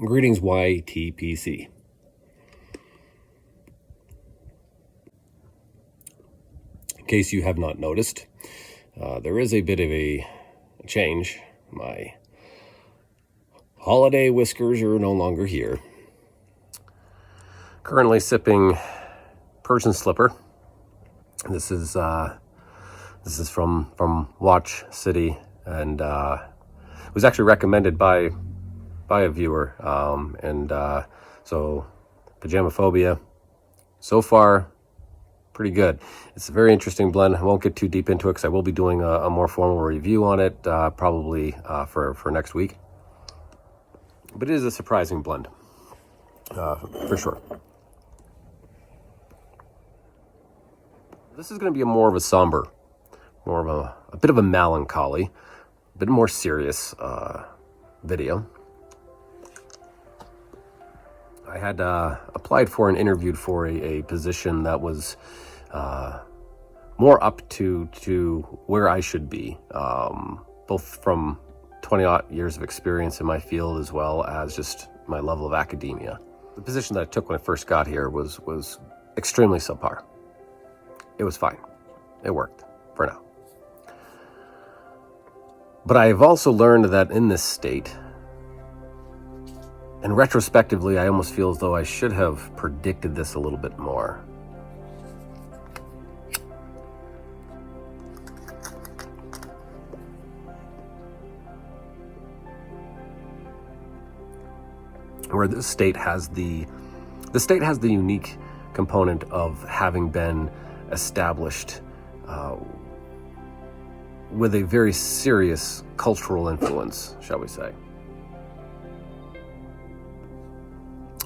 Greetings, YTPC. In case you have not noticed, there is a bit of a change. My holiday whiskers are no longer here. Currently sipping Persian Slipper. This is from Watch City, and it was actually recommended by a viewer, so Pajamaphobia, so far pretty good. It's a very interesting blend. I won't get too deep into it because I will be doing a more formal review on it probably for next week, but it is a surprising blend for sure. This is going to be more of a somber, more of a bit of a melancholy, a bit more serious video. I had applied for and interviewed for a position that was more up to where I should be, both from 20-odd years of experience in my field as well as just my level of academia. The position that I took when I first got here was extremely subpar. It was fine. It worked for now. But I've also learned that in this state, and retrospectively, I almost feel as though I should have predicted this a little bit more. Where the state has the unique component of having been established with a very serious cultural influence, shall we say.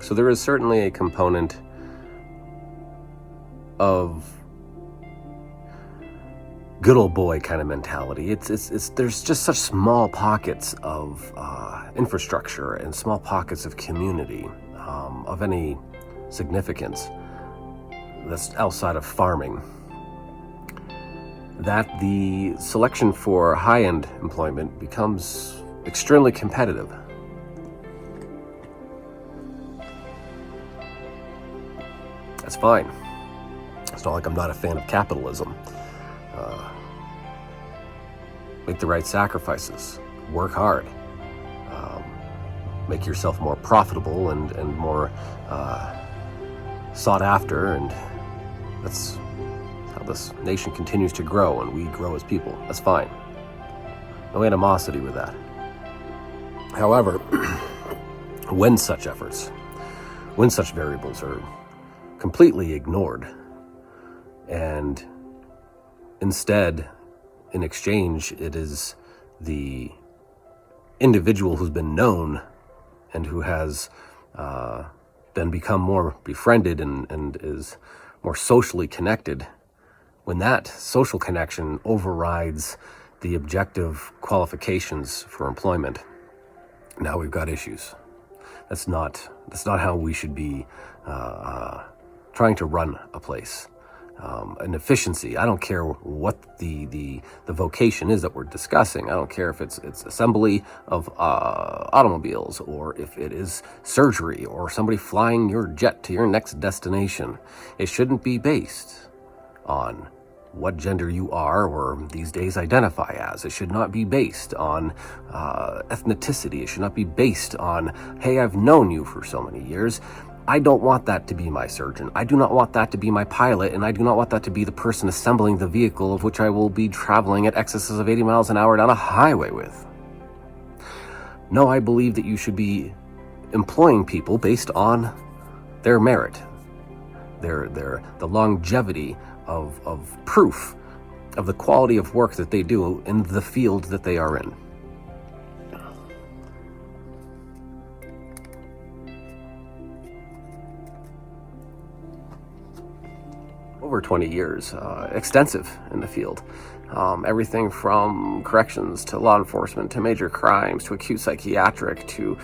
So there is certainly a component of good old boy kind of mentality. There's just such small pockets of infrastructure and small pockets of community of any significance that's outside of farming, that the selection for high-end employment becomes extremely competitive. That's fine. It's not like I'm not a fan of capitalism. Make the right sacrifices. Work hard. Make yourself more profitable and more sought after, and that's how this nation continues to grow and we grow as people. That's fine. No animosity with that. However, when such variables are completely ignored, and instead, in exchange, it is the individual who's been known and who has then become more befriended and is more socially connected, when that social connection overrides the objective qualifications for employment, now we've got issues. That's not how we should be trying to run a place. An efficiency. I don't care what the vocation is that we're discussing. I don't care if it's assembly of automobiles, or if it is surgery, or somebody flying your jet to your next destination. It shouldn't be based on what gender you are or these days identify as. It should not be based on ethnicity. It should not be based on, hey, I've known you for so many years. I don't want that to be my surgeon. I do not want that to be my pilot, and I do not want that to be the person assembling the vehicle of which I will be traveling at excesses of 80 miles an hour down a highway with. No, I believe that you should be employing people based on their merit, the longevity of proof of the quality of work that they do in the field that they are in. Over 20 years, extensive in the field. Everything from corrections to law enforcement to major crimes to acute psychiatric to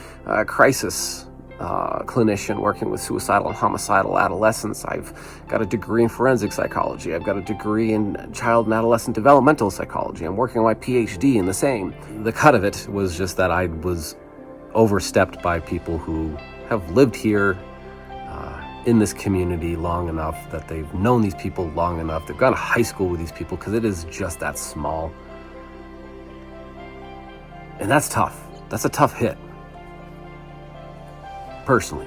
crisis clinician working with suicidal and homicidal adolescents. I've got a degree in forensic psychology. I've got a degree in child and adolescent developmental psychology. I'm working on my PhD in the same. The cut of it was just that I was overstepped by people who have lived here in this community long enough, that they've known these people long enough, they've gone to high school with these people, because it is just that small. And that's tough. That's a tough hit, personally.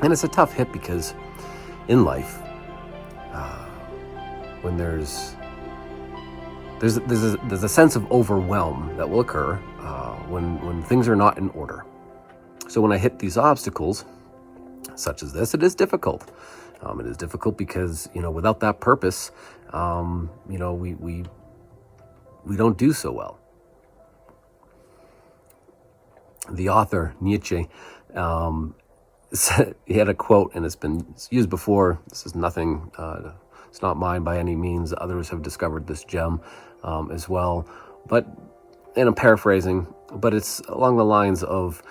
And it's a tough hit because in life, when there's a sense of overwhelm that will occur when things are not in order. So when I hit these obstacles, such as this, it is difficult. It is difficult because, without that purpose, we don't do so well. The author, Nietzsche, he had a quote, and it's been used before. This is nothing, it's not mine by any means. Others have discovered this gem as well. And I'm paraphrasing, but it's along the lines of,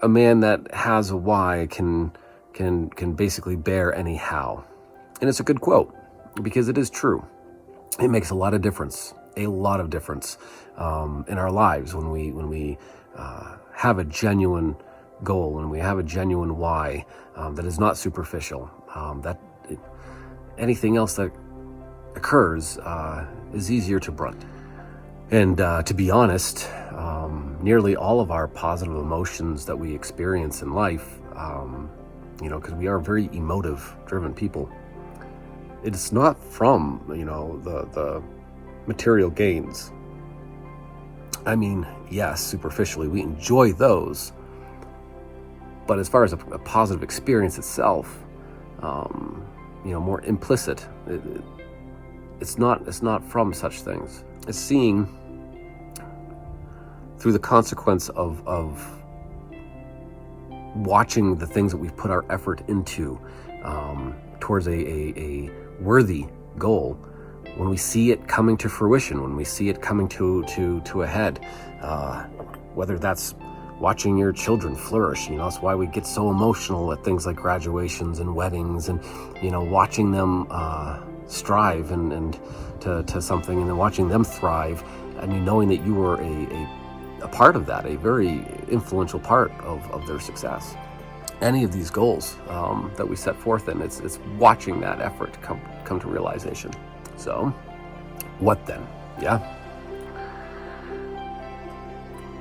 a man that has a why can basically bear any how. And it's a good quote, because it is true. It makes a lot of difference in our lives when we have a genuine goal, when we have a genuine why that is not superficial. Anything else that occurs is easier to brunt. And to be honest, nearly all of our positive emotions that we experience in life, because we are very emotive-driven people, it's not from, the material gains. I mean, yes, superficially, we enjoy those. But as far as a positive experience itself, more implicit, it's not from such things. It's seeing through the consequence of watching the things that we've put our effort into towards a worthy goal. When we see it coming to fruition, when we see it coming to a head, whether that's watching your children flourish, that's why we get so emotional at things like graduations and weddings, and watching them strive and to something, and then watching them thrive. I mean, knowing that you were a part of that, a very influential part of their success. Any of these goals that we set forth in, it's watching that effort come to realization. So, what then? Yeah.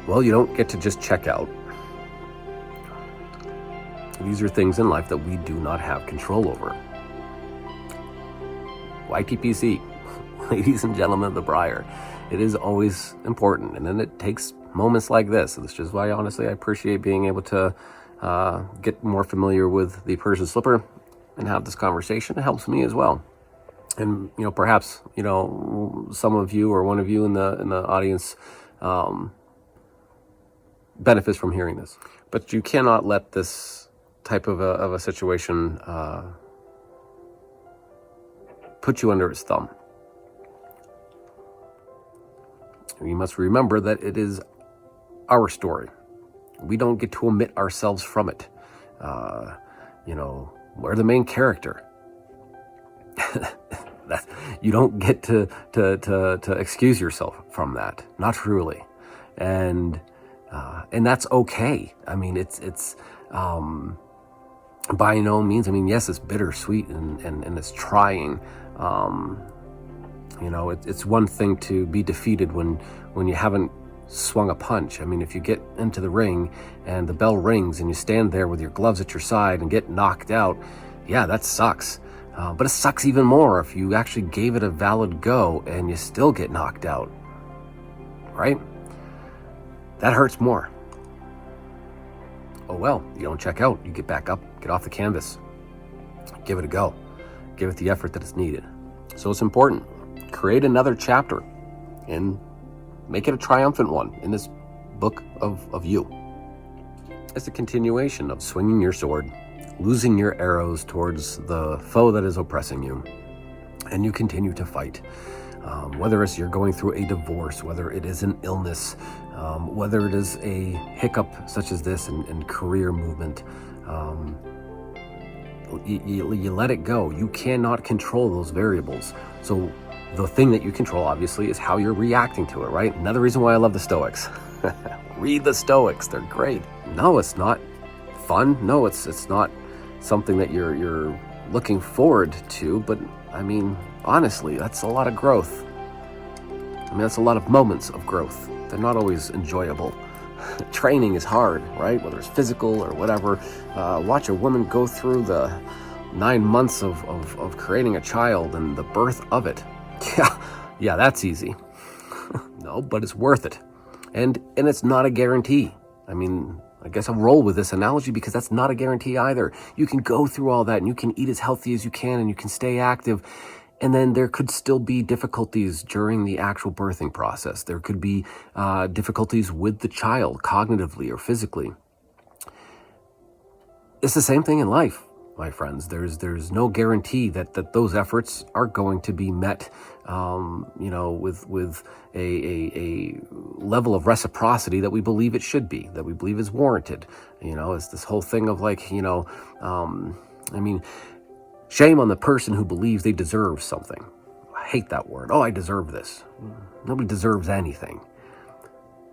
Well, you don't get to just check out. These are things in life that we do not have control over. YTPC, ladies and gentlemen of the Briar, it is always important, and then it takes moments like this. That's just why, honestly, I appreciate being able to get more familiar with the Persian slipper and have this conversation. It helps me as well. And perhaps some of you or one of you in the audience benefits from hearing this. But you cannot let this type of a situation put you under its thumb. You must remember that it is our story. We don't get to omit ourselves from it. We're the main character. You don't get to excuse yourself from that. Not truly. And that's okay. I mean, it's by no means, yes, it's bittersweet and it's trying. It's one thing to be defeated when you haven't swung a punch. If you get into the ring and the bell rings and you stand there with your gloves at your side and get knocked out, yeah, that sucks. But it sucks even more if you actually gave it a valid go and you still get knocked out, right? That hurts more. Oh well, you don't check out. You get back up, get off the canvas, give it a go, give it the effort that is needed. So it's important. Create another chapter and make it a triumphant one in this book of you. It's a continuation of swinging your sword, losing your arrows towards the foe that is oppressing you, and you continue to fight. Whether it's you're going through a divorce, whether it is an illness, whether it is a hiccup such as this in career movement, you let it go. You cannot control those variables. So The thing that you control, obviously, is how you're reacting to it, right? Another reason why I love the Stoics. Read the Stoics, they're great. No, it's not fun. No, it's not something that you're looking forward to, but I mean, honestly, that's a lot of growth. I mean, that's a lot of moments of growth. They're not always enjoyable. Training is hard, right? Whether it's physical or whatever. Watch a woman go through the 9 months of creating a child and the birth of it. Yeah, that's easy. No, but it's worth it. And it's not a guarantee. I mean, I guess I'll roll with this analogy because that's not a guarantee either. You can go through all that and you can eat as healthy as you can and you can stay active. And then there could still be difficulties during the actual birthing process. There could be difficulties with the child, cognitively or physically. It's the same thing in life, my friends. There's no guarantee that those efforts are going to be met, with a level of reciprocity that we believe it should be, that we believe is warranted. It's this whole thing of shame on the person who believes they deserve something. I hate that word. Oh, I deserve this. Nobody deserves anything.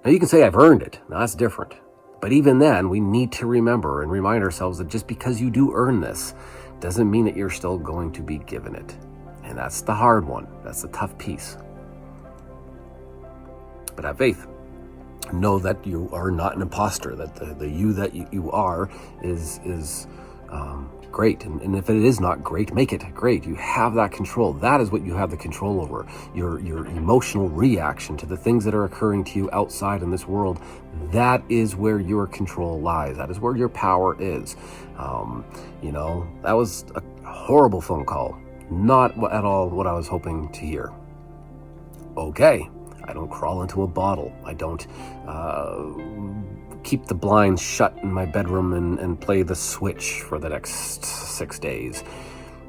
Now you can say I've earned it. Now that's different. But even then, we need to remember and remind ourselves that just because you do earn this doesn't mean that you're still going to be given it. And that's the hard one. That's the tough piece. But have faith. Know that you are not an imposter, that the you that you are is great. And if it is not great, make it great. You have that control. That is what you have the control over. Your emotional reaction to the things that are occurring to you outside in this world. That is where your control lies. That is where your power is. That was a horrible phone call. Not at all what I was hoping to hear. Okay, I don't crawl into a bottle. I don't keep the blinds shut in my bedroom and play the Switch for the next 6 days.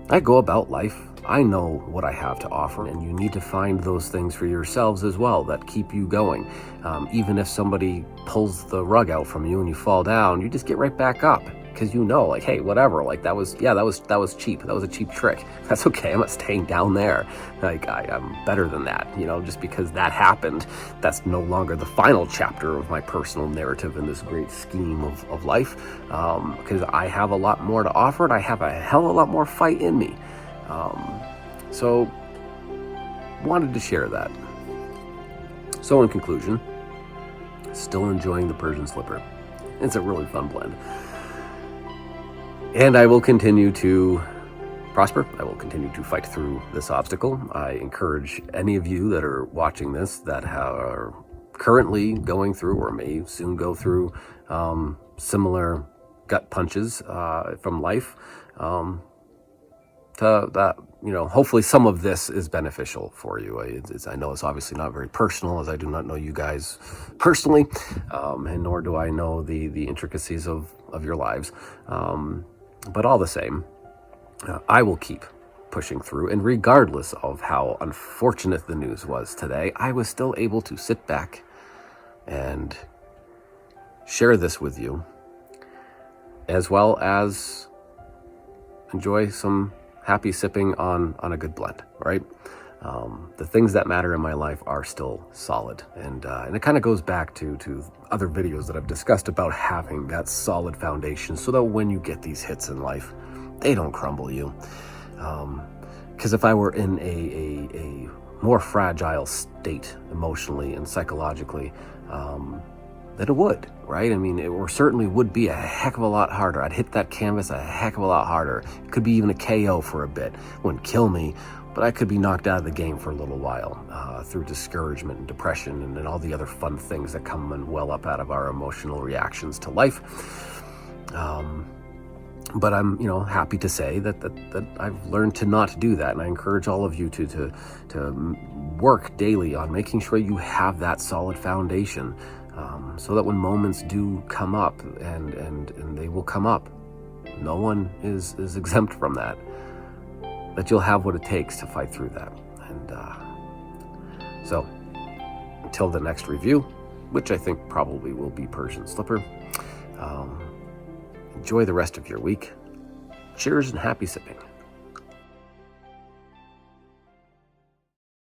I go about life. I know what I have to offer, and you need to find those things for yourselves as well that keep you going. Even if somebody pulls the rug out from you and you fall down, you just get right back up because hey, whatever. That was cheap. That was a cheap trick. That's okay. I'm not staying down there. I'm better than that. Just because that happened, that's no longer the final chapter of my personal narrative in this great scheme of life. Because I have a lot more to offer, and I have a hell of a lot more fight in me. So wanted to share that. So in conclusion, still enjoying the Persian slipper. It's a really fun blend. And I will continue to prosper. I will continue to fight through this obstacle. I encourage any of you that are watching this that are currently going through or may soon go through similar gut punches from life, hopefully some of this is beneficial for you. I know it's obviously not very personal, as I do not know you guys personally, and nor do I know the intricacies of your lives. But all the same, I will keep pushing through. And regardless of how unfortunate the news was today, I was still able to sit back and share this with you, as well as enjoy some happy sipping on a good blend, right? The things that matter in my life are still solid. And it kind of goes back to other videos that I've discussed about having that solid foundation so that when you get these hits in life, they don't crumble you. Because if I were in a more fragile state emotionally and psychologically, then it would, right? I mean, it certainly would be a heck of a lot harder. I'd hit that canvas a heck of a lot harder. It could be even a KO for a bit. Wouldn't kill me, but I could be knocked out of the game for a little while through discouragement and depression and all the other fun things that come and well up out of our emotional reactions to life. But I'm, happy to say that I've learned to not do that, and I encourage all of you to work daily on making sure you have that solid foundation, so that when moments do come up, and they will come up, no one is exempt from that. That you'll have what it takes to fight through that. And so, until the next review, which I think probably will be Persian Slipper, enjoy the rest of your week. Cheers and happy sipping.